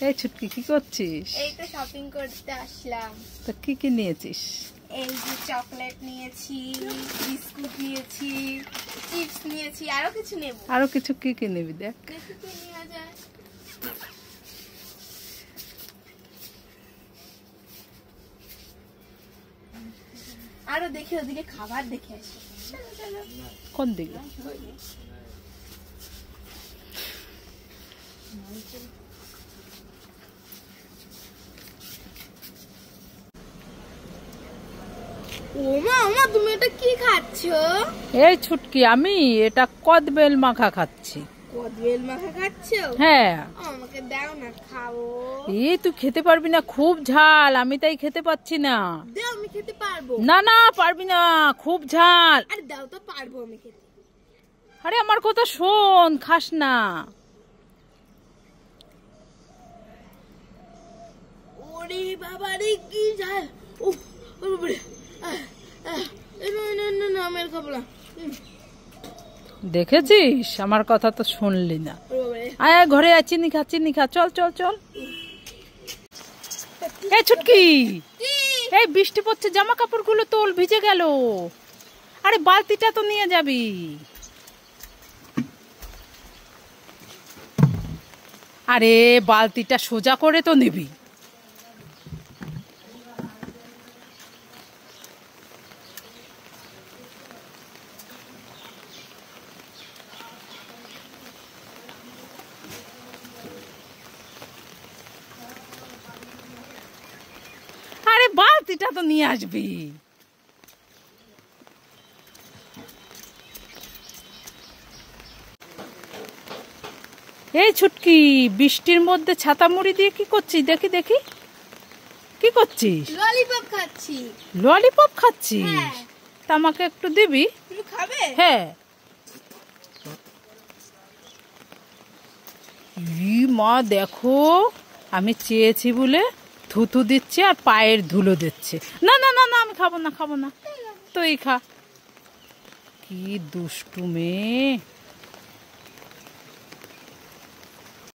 এই ছুটকি কি করছিস? এই তো শপিং করতে আসলাম। তো কি কি নিয়েছিস? এই যে চকলেট নিয়েছি, বিস্কুট নিয়েছি, চিপস নিয়েছি, আরো কিছু নেব। আরো কিছু কি কি নিবি দেখ। দেখি কি নেওয়া যায়। আরো দেখি ওদিকে খাবার দেখে আসি। কোন দিকে? ওমা ওমা, তুমি এটা কি খাচ্ছো? এই ছুটকি, আমি এটা কদবেল মাখা খাচ্ছি। কদবেল মাখা খাচ্ছো? হ্যাঁ। আমাকে দাও না, খাবো। এই তুই খেতে পারবি না, খুব ঝাল, আমি তাই খেতে পাচ্ছি না। দাও, আমি খেতে পারবো। না না, পারবি না, খুব ঝাল। আরে দাও তো, পারবো আমি খেতে। আরে আমার কথা শোন, খাস না। ওরে বাবা রে, কি ঝাল! উফ, ওরে বাবা রে। না আমি আর খাবো না। দেখেছিস, আমার কথা তো শুনলি না। আয় আয়, ঘরে আয়, চিনি খা, চিনি খা, চল চল চল। এই ছুটকি, এই বৃষ্টি পড়ছে, জামা কাপড় গুলো তোল, ভিজে গেল। আরে বালতিটা তো নিয়ে যাবি। আরে বালতিটা সোজা করে তো নিবি। আরে বালতিটা তো নিয়ে আসবি। এই ছুটকি, বৃষ্টির মধ্যে ছাতা মুড়ি দিয়ে কি করছিস? দেখি দেখি, কি করছিস? ললিপপ খাচ্ছি। ললিপপ খাচ্ছিস? হ্যাঁ। তা আমাকে একটু দিবি? তুমি খাবে? হ্যাঁ। ই মা, দেখো, আমি চেয়েছি বলে থুথু দিচ্ছে আর পায়ের ধুলো দিচ্ছে। না না না না, আমি খাবো না, খাবো না, তুই খা। কি দুষ্টু মেয়ে।